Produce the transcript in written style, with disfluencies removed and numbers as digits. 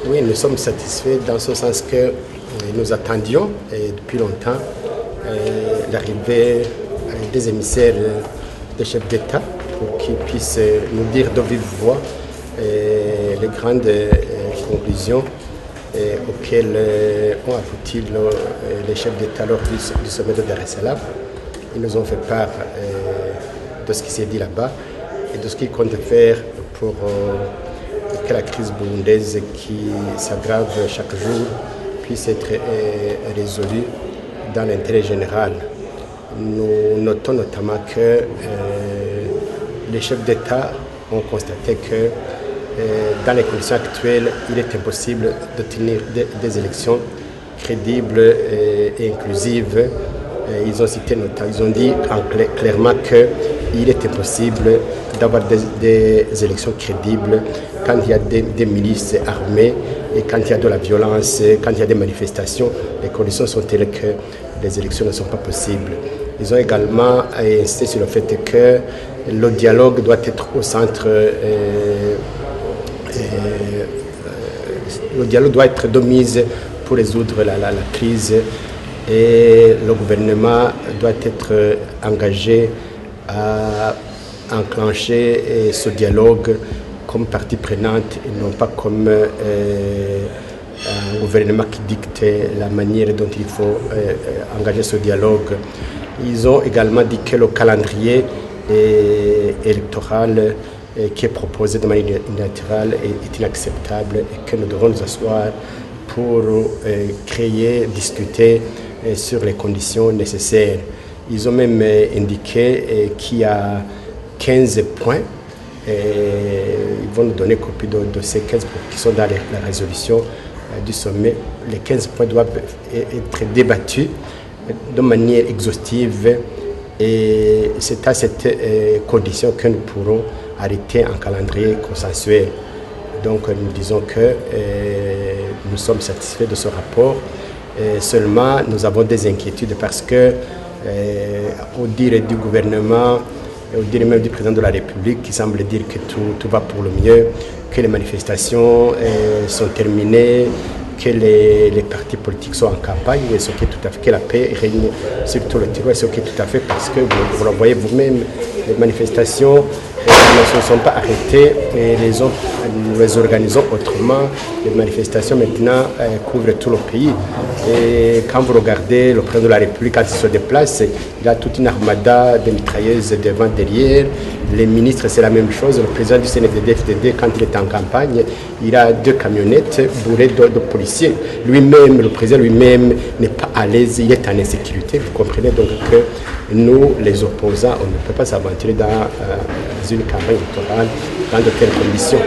Oui, nous sommes satisfaits dans ce sens que nous attendions depuis longtemps l'arrivée des émissaires des chefs d'État pour qu'ils puissent nous dire de vive voix les grandes conclusions auxquelles ont abouti les chefs d'État lors du sommet de Dar es Salaam. Ils nous ont fait part de ce qui s'est dit là-bas et de ce qu'ils comptent faire pour que la crise burundaise qui s'aggrave chaque jour puisse être résolue dans l'intérêt général. Nous notons notamment que les chefs d'État ont constaté que dans les conditions actuelles, il est impossible de tenir des élections crédibles et inclusives. Ils ont cité notamment, ils ont dit clairement qu'il est impossible d'avoir des élections crédibles quand il y a des milices armées et quand il y a de la violence, quand il y a des manifestations. Les conditions sont telles que les élections ne sont pas possibles. Ils ont également insisté sur le fait que le dialogue doit être au centre, le dialogue doit être de mise pour résoudre la crise et le gouvernement doit être engagé à enclencher ce dialogue comme partie prenante et non pas comme un gouvernement qui dicte la manière dont il faut engager ce dialogue. Ils ont également dit que le calendrier électoral qui est proposé de manière unilatérale est inacceptable et que nous devons nous asseoir pour créer, discuter sur les conditions nécessaires. Ils ont même indiqué qu'il y a 15 points. Ils vont nous donner copie de ces 15 points qui sont dans la résolution du sommet. Les 15 points doivent être débattus de manière exhaustive et c'est à cette condition que nous pourrons arrêter un calendrier consensuel. Donc nous disons que nous sommes satisfaits de ce rapport. Seulement nous avons des inquiétudes parce que au dire du gouvernement, au dire même du président de la République qui semble dire que tout va pour le mieux, que les manifestations sont terminées, que les partis politiques sont en campagne, et ce qui est tout à fait, que la paix règne sur tout le territoire, ce qui est tout à fait parce que vous le voyez vous-même, les manifestations ne se sont pas arrêtées et nous les organisons autrement. Les manifestations maintenant couvrent tout le pays. Et quand vous regardez le président de la République, quand il se déplace, il a toute une armada de mitrailleuses devant, derrière. Les ministres, c'est la même chose. Le président du CNDD-FDD, quand il est en campagne, il a 2 camionnettes bourrées de policiers. Lui-même, le président lui-même n'est pas à l'aise, il est en insécurité. Vous comprenez donc que nous, les opposants, on ne peut pas s'aventurer dans une campagne électorale dans de telles conditions.